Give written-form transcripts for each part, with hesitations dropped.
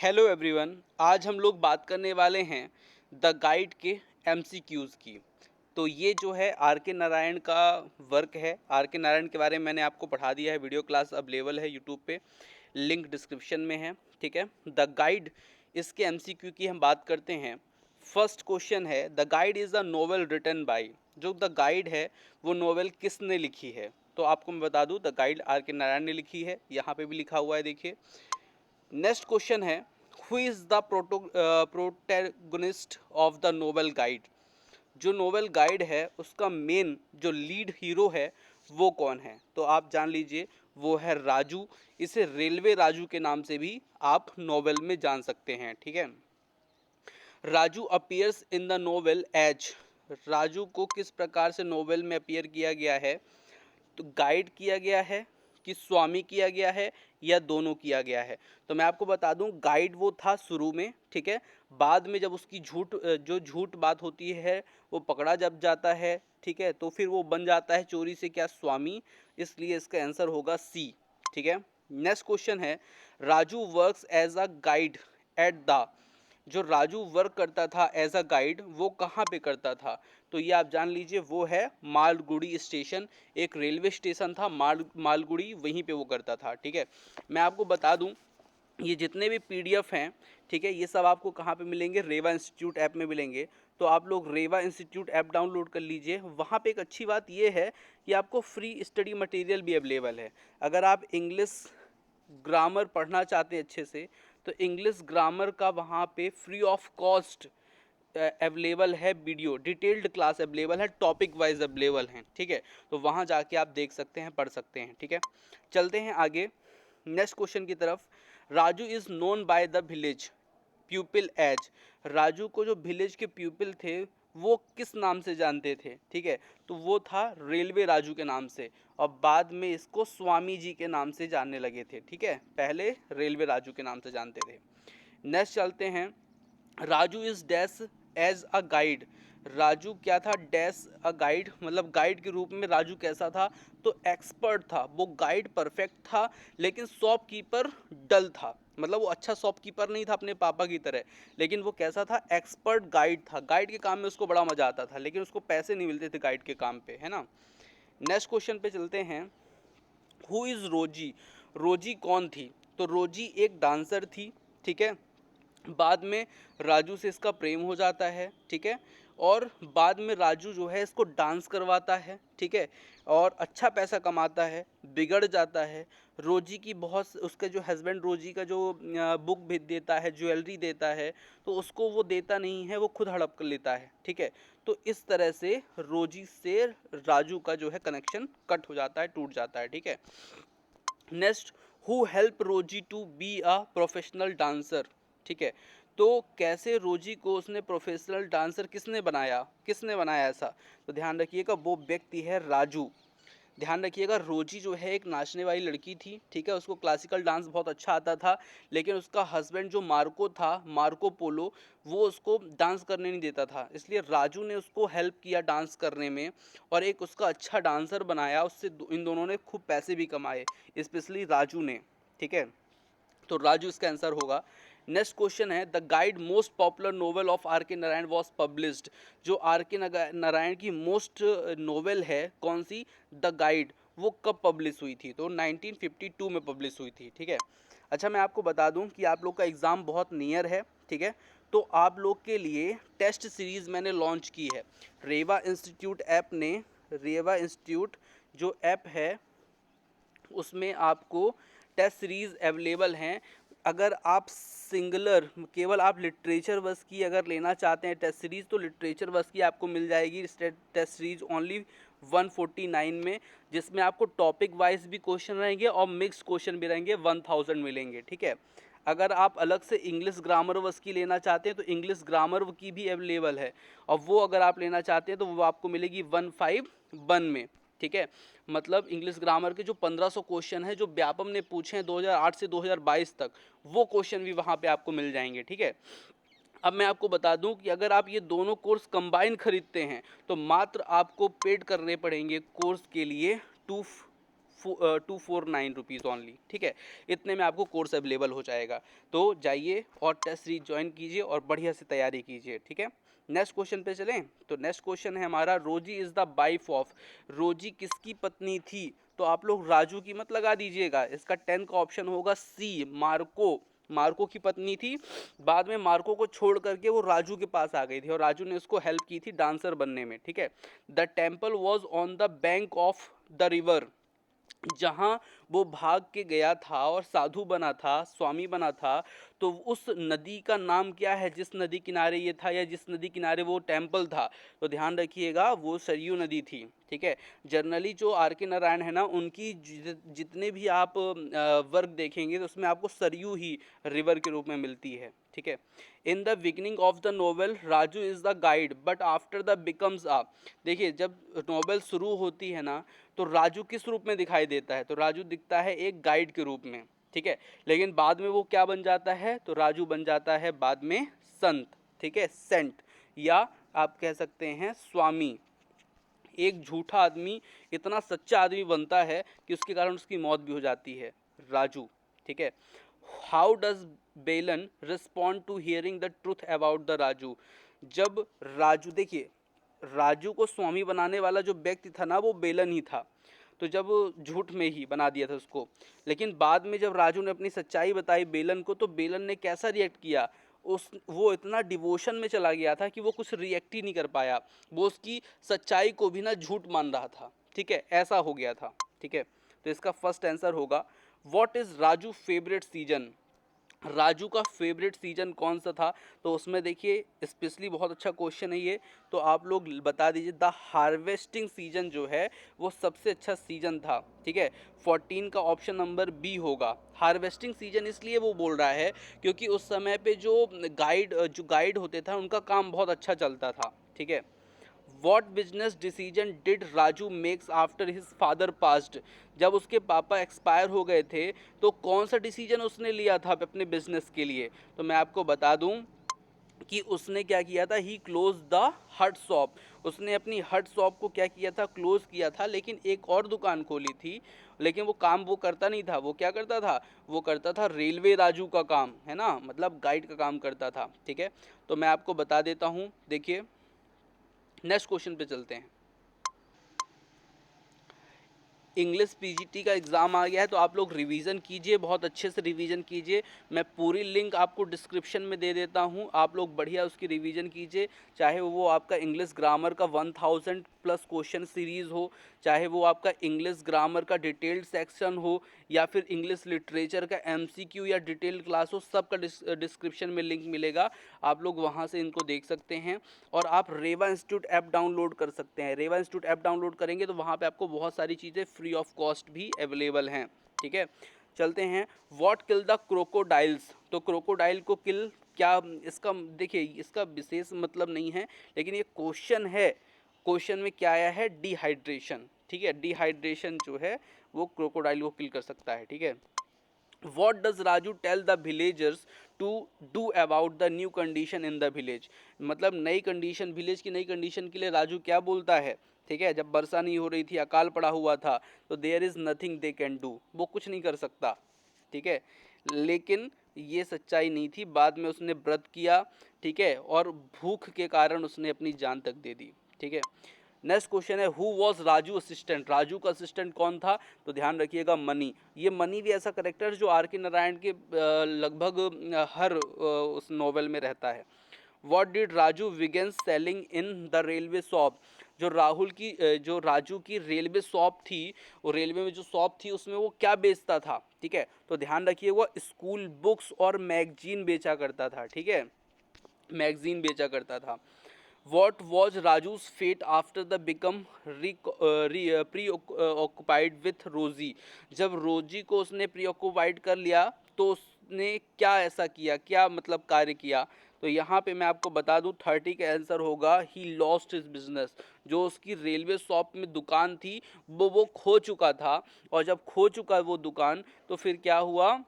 Hello everyone. आज हम लोग बात करने वाले हैं द गाइड के एमसीक्यूज़ की। तो ये जो है आर के नारायण का वर्क है। आर के नारायण के बारे में मैंने आपको पढ़ा दिया है, वीडियो क्लास अवेलेबल है यूट्यूब पे, लिंक डिस्क्रिप्शन में है। ठीक है, द गाइड इसके एमसीक्यू की हम बात करते हैं। फर्स्ट क्वेश्चन है, the guide is a novel written by. जो द गाइड है वो नोवेल किसने लिखी है? तो आपको मैं बता दूं, the guide are K Narayan ने लिखी है, यहाँ पे भी लिखा हुआ है, देखिए। नेक्स्ट क्वेश्चन है, who is the protagonist of the novel guide. जो नोवेल गाइड है उसका मेन जो लीड हीरो है वो कौन है? तो आप जान लीजिए, वो है राजू। इसे रेलवे राजू के नाम से भी आप नोवेल में जान सकते हैं। ठीक है, Raju appears in the novel as. Raju को किस प्रकार से नोवेल में अपीयर किया गया है? तो गाइड किया गया है कि स्वामी किया गया है या दोनों किया गया है? तो मैं आपको बता दूं, गाइड वो था शुरू में, ठीक है। बाद में जब उसकी झूठ बात होती है, वो पकड़ा जब जाता है, ठीक है, तो फिर वो बन जाता है चोरी से क्या, स्वामी। इसलिए इसका आंसर होगा सी। ठीक है, नेक्स्ट क्वेश्चन है, Raju works as a guide at the. जो राजू वर्क करता था एज अ गाइड, वो कहाँ पे करता था? तो ये आप जान लीजिए, वो है मालगुड़ी स्टेशन। एक रेलवे स्टेशन था मालगुड़ी, वहीं पे वो करता था। ठीक है, मैं आपको बता दूं, ये जितने भी पीडीएफ हैं, ठीक है, ये सब आपको कहाँ पे मिलेंगे? रेवा इंस्टीट्यूट ऐप में मिलेंगे। तो आप लोग रेवा इंस्टीट्यूट ऐप डाउनलोड कर लीजिए। वहाँ पे एक अच्छी बात ये है कि आपको फ्री स्टडी मटेरियल भी अवेलेबल है। अगर आप इंग्लिश ग्रामर पढ़ना चाहते हैं अच्छे से, तो इंग्लिश ग्रामर का वहाँ पे फ्री ऑफ कॉस्ट अवेलेबल है, वीडियो डिटेल्ड क्लास अवेलेबल है, टॉपिक वाइज अवेलेबल हैं। ठीक है, तो वहाँ जाके आप देख सकते हैं, पढ़ सकते हैं। ठीक है, चलते हैं आगे नेक्स्ट क्वेश्चन की तरफ। Raju is known by the village pupil as. Raju को जो विलेज के प्यूपिल थे वो किस नाम से जानते थे? ठीक है, तो वो था रेलवे राजू के नाम से, और बाद में इसको स्वामी जी के नाम से जानने लगे थे। ठीक है, पहले रेलवे राजू के नाम से जानते थे। नेक्स्ट चलते हैं, Raju is dash as a guide. Raju क्या था? डैश अ गाइड, मतलब गाइड के रूप में राजू कैसा था? तो एक्सपर्ट था। वो गाइड परफेक्ट था, लेकिन शॉपकीपर डल था। मतलब वो अच्छा शॉपकीपर नहीं था अपने पापा की तरह, लेकिन वो कैसा था? एक्सपर्ट गाइड था। गाइड के काम में उसको बड़ा मजा आता था, लेकिन उसको पैसे नहीं मिलते थे गाइड के काम पे, है ना। नेक्स्ट क्वेश्चन पे चलते हैं, हु इज़ रोजी। रोजी कौन थी? तो रोजी एक डांसर थी। ठीक है, बाद में राजू से इसका प्रेम हो जाता है। ठीक है, और बाद में राजू जो है इसको डांस करवाता है। ठीक है, और अच्छा पैसा कमाता है, बिगड़ जाता है। रोजी की बहुत, उसका जो हस्बैंड रोजी का जो बुक भी देता है, ज्वेलरी देता है, तो उसको वो देता नहीं है, वो खुद हड़प कर लेता है। ठीक है, तो इस तरह से रोजी से राजू का जो है कनेक्शन कट हो जाता है, टूट जाता है। ठीक है, next, who help Rosie to be a professional dancer. ठीक है, तो कैसे रोजी को उसने प्रोफेशनल डांसर किसने बनाया ऐसा? तो ध्यान रखिएगा, वो व्यक्ति है राजू। ध्यान रखिएगा, रोजी जो है एक नाचने वाली लड़की थी। ठीक है, उसको क्लासिकल डांस बहुत अच्छा आता था, लेकिन उसका हस्बैंड जो मार्को था, मार्को पोलो, वो उसको डांस करने नहीं देता था। इसलिए राजू ने उसको हेल्प किया डांस करने में, और एक उसका अच्छा डांसर बनाया। उससे इन दोनों ने खूब पैसे भी कमाए, स्पेशली राजू ने। ठीक है, तो राजू इसका आंसर होगा। नेक्स्ट क्वेश्चन है, the guide most popular novel of R K Narayan was published. जो आर के नारायण की मोस्ट नोवेल है कौन सी? द गाइड, वो कब पब्लिश हुई थी? तो 1952 में पब्लिश हुई थी। ठीक है, अच्छा, मैं आपको बता दूं कि आप लोग का एग्ज़ाम बहुत नियर है। ठीक है, तो आप लोग के लिए टेस्ट सीरीज़ मैंने लॉन्च की है, रेवा इंस्टीट्यूट ऐप ने। रेवा इंस्टीट्यूट जो ऐप है, उसमें आपको टेस्ट सीरीज़ अवेलेबल हैं। अगर आप सिंगुलर, केवल आप लिटरेचर बस की अगर लेना चाहते हैं टेस्ट सीरीज़, तो लिटरेचर बस की आपको मिल जाएगी टेस्ट सीरीज़ ओनली 149 में, जिसमें आपको टॉपिक वाइज भी क्वेश्चन रहेंगे और मिक्स क्वेश्चन भी रहेंगे, 1000 मिलेंगे। ठीक है, अगर आप अलग से इंग्लिश ग्रामर बस की लेना चाहते हैं तो इंग्लिश ग्रामर की भी अवेलेबल है, और वो अगर आप लेना चाहते हैं तो वो आपको मिलेगी 151 में। ठीक है, मतलब इंग्लिश ग्रामर के जो 1500 क्वेश्चन हैं जो व्यापम ने पूछे हैं 2008 से 2022 तक, वो क्वेश्चन भी वहाँ पे आपको मिल जाएंगे। ठीक है, अब मैं आपको बता दूं कि अगर आप ये दोनों कोर्स कंबाइन खरीदते हैं तो मात्र आपको पेड करने पड़ेंगे कोर्स के लिए 249 ओनली, ठीक है। इतने में आपको कोर्स अवेलेबल हो जाएगा। तो जाइए और टेस्ट सीरीज ज्वाइन कीजिए और बढ़िया से तैयारी कीजिए, ठीक है। नेक्स्ट क्वेश्चन पे चलें। तो नेक्स्ट क्वेश्चन है हमारा, रोजी इज द वाइफ ऑफ, रोजी किसकी पत्नी थी? तो आप लोग राजू की मत लगा दीजिएगा, इसका 10 का ऑप्शन होगा सी, मार्को। मार्को की पत्नी थी, बाद में मार्को को छोड़ करके वो राजू के पास आ गई थी और राजू ने उसको हेल्प की थी डांसर बनने में, ठीक है। The temple was on the bank of the river, जहाँ वो भाग के गया था और साधु बना था, स्वामी बना था, तो उस नदी का नाम क्या है जिस नदी किनारे ये था या जिस नदी किनारे वो टेम्पल था? तो ध्यान रखिएगा, वो सरयू नदी थी, ठीक है। जनरली जो आर के नारायण है ना, उनकी जितने भी आप वर्क देखेंगे तो उसमें आपको सरयू ही रिवर के रूप में मिलती है, ठीक है। In the beginning of the novel Raju is the guide but after the becomes ah, देखिए जब नोवेल शुरू होती है ना, तो राजू किस रूप में दिखाई देता है? तो राजू दिखता है एक गाइड के रूप में, ठीक है। लेकिन बाद में वो क्या बन जाता है? तो राजू बन जाता है बाद में संत, ठीक है, सेंट, या आप कह सकते हैं स्वामी। एक झूठा आदमी इतना सच्चा आदमी बनता है कि उसके कारण उसकी मौत भी हो जाती है, राजू, ठीक है। How does Velan respond to hearing the truth about the Raju, जब राजू, देखिए राजू को स्वामी बनाने वाला जो व्यक्ति था ना, वो बेलन ही था, तो जब झूठ में ही बना दिया था उसको, लेकिन बाद में जब राजू ने अपनी सच्चाई बताई बेलन को, तो बेलन ने कैसा रिएक्ट किया? उस वो इतना डिवोशन में चला गया था कि वो कुछ रिएक्ट ही नहीं कर पाया, वो उसकी सच्चाई को भी ना झूठ मान रहा था, ठीक है, ऐसा हो गया था, ठीक है। तो इसका फर्स्ट आंसर होगा what is Raju favourite season, Raju का फेवरेट सीजन कौन सा था? तो उसमें देखिए स्पेशली बहुत अच्छा क्वेश्चन है ये, तो आप लोग बता दीजिए। द हार्वेस्टिंग सीजन जो है वो सबसे अच्छा सीजन था, ठीक है। 14 का ऑप्शन नंबर बी होगा। हार्वेस्टिंग सीजन इसलिए वो बोल रहा है क्योंकि उस समय पे जो गाइड होते थे उनका काम बहुत अच्छा चलता था, ठीक है। What business decision did Raju makes after his father passed, जब उसके पापा एक्सपायर हो गए थे तो कौन सा डिसीजन उसने लिया था अपने बिजनेस के लिए? तो मैं आपको बता दूं कि उसने क्या किया था, ही क्लोज द हट शॉप, उसने अपनी हट शॉप को क्या किया था, क्लोज किया था, लेकिन एक और दुकान खोली थी। लेकिन वो काम वो करता नहीं था, वो क्या करता था, वो करता था रेलवे राजू का काम, है ना, मतलब गाइड का काम करता था, ठीक है। तो मैं आपको बता देता हूँ, देखिए नेक्स्ट क्वेश्चन पे चलते हैं। इंग्लिश पीजीटी का एग्ज़ाम आ गया है, तो आप लोग रिवीजन कीजिए, बहुत अच्छे से रिवीजन कीजिए। मैं पूरी लिंक आपको डिस्क्रिप्शन में दे देता हूं, आप लोग बढ़िया उसकी रिवीजन कीजिए। चाहे वो आपका इंग्लिश ग्रामर का 1000 प्लस क्वेश्चन सीरीज़ हो, चाहे वो आपका इंग्लिश ग्रामर का डिटेल्ड सेक्शन हो, या फिर इंग्लिश लिटरेचर का एमसीक्यू या डिटेल्ड क्लास हो, सबका डिस्क्रिप्शन में लिंक मिलेगा, आप लोग वहाँ से इनको देख सकते हैं। और आप रेवा इंस्टीट्यूट ऐप डाउनलोड कर सकते हैं। रेवा इंस्टीट्यूट ऐप डाउनलोड करेंगे तो वहाँ पे आपको बहुत सारी चीज़ें फ्री ऑफ कॉस्ट भी अवेलेबल हैं, ठीक है। चलते हैं, व्हाट किल द क्रोकोडाइल्स, तो क्रोकोडाइल को किल क्या, इसका देखिए इसका विशेष मतलब नहीं है, लेकिन ये क्वेश्चन है, क्वेश्चन में क्या आया है, डिहाइड्रेशन, ठीक है, डिहाइड्रेशन जो है वो क्रोकोडाइल को किल कर सकता है, ठीक है। What does Raju tell the villagers to do about the new condition in the village, मतलब नई कंडीशन, विलेज की नई कंडीशन के लिए राजू क्या बोलता है, ठीक है। जब वर्षा नहीं हो रही थी, अकाल पड़ा हुआ था, तो there is nothing they can do, वो कुछ नहीं कर सकता, ठीक है। लेकिन ये सच्चाई नहीं थी, बाद में उसने व्रत किया, ठीक है, और भूख के कारण उसने अपनी जान तक दे दी, ठीक है। नेक्स्ट क्वेश्चन है, who was Raju assistant, Raju का असिस्टेंट कौन था? तो ध्यान रखिएगा, मनी। ये मनी भी ऐसा करेक्टर जो आर के नारायण के लगभग हर उस नॉवेल में रहता है। What did Raju vegan selling in the railway shop, जो जो राजू की रेलवे शॉप थी, वो रेलवे में जो शॉप थी उसमें वो क्या बेचता था, ठीक है। तो ध्यान रखिए, वो स्कूल बुक्स और मैगजीन बेचा करता था, ठीक है, मैगजीन बेचा करता था। What was Raju's fate after the become preoccupied with Rosie, जब रोजी को उसने प्री ऑक्यूपाइड कर लिया तो उसने क्या ऐसा किया, क्या मतलब कार्य किया? तो यहाँ पे मैं आपको बता दूँ 30 का आंसर होगा ही लॉस्ट हिज बिजनेस, जो उसकी रेलवे शॉप में दुकान थी वो खो चुका था, और जब खो चुका वो दुकान तो फिर क्या हुआ,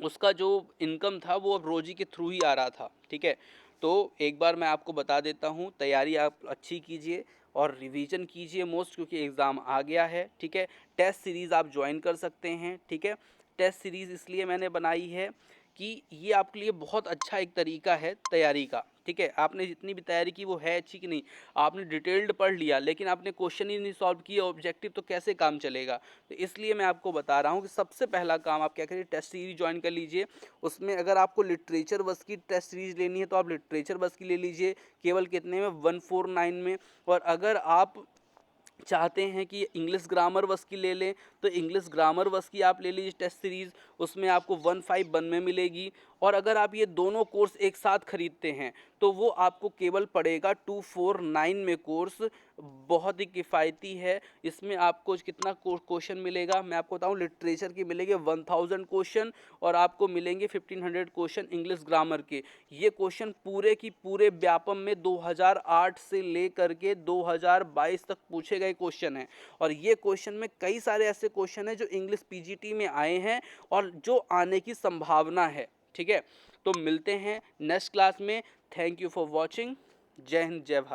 उसका जो इनकम था वो अब रोजी के थ्रू ही आ रहा था, ठीक है। तो एक बार मैं आपको बता देता हूँ, तैयारी आप अच्छी कीजिए और रिवीजन कीजिए मोस्ट, क्योंकि एग्ज़ाम आ गया है। ठीक है, टेस्ट सीरीज़ आप ज्वाइन कर सकते हैं। ठीक है, टेस्ट सीरीज़ इसलिए मैंने बनाई है कि ये आपके लिए बहुत अच्छा एक तरीका है तैयारी का। ठीक है, आपने जितनी भी तैयारी की वो है अच्छी कि नहीं, आपने डिटेल्ड पढ़ लिया लेकिन आपने क्वेश्चन ही नहीं सॉल्व किए ऑब्जेक्टिव, तो कैसे काम चलेगा। तो इसलिए मैं आपको बता रहा हूँ कि सबसे पहला काम आप क्या करिए, टेस्ट सीरीज ज्वाइन कर लीजिए। उसमें अगर आपको लिटरेचर बस की टेस्ट सीरीज लेनी है तो आप लिटरेचर बस की ले लीजिए, केवल कितने में, 149 में। और अगर आप चाहते हैं कि इंग्लिश ग्रामर बस की ले लें तो इंग्लिश ग्रामर बस की आप ले लीजिए टेस्ट सीरीज़, उसमें आपको 151 में मिलेगी। और अगर आप ये दोनों कोर्स एक साथ खरीदते हैं तो वो आपको केवल पड़ेगा 249 में कोर्स। बहुत ही किफ़ायती है। इसमें आपको कितना क्वेश्चन मिलेगा मैं आपको बताऊं, लिटरेचर की मिलेंगे 1000 क्वेश्चन और आपको मिलेंगे 1500 क्वेश्चन इंग्लिश ग्रामर के। ये क्वेश्चन पूरे की पूरे व्यापम में 2008 से लेकर के 2022 तक पूछे गए क्वेश्चन हैं। और ये क्वेश्चन में कई सारे ऐसे क्वेश्चन हैं जो इंग्लिश पीजीटी में आए हैं और जो आने की संभावना है। ठीक है, तो मिलते हैं नेक्स्ट क्लास में। Thank you for watching. जय हिंद, जय भारत।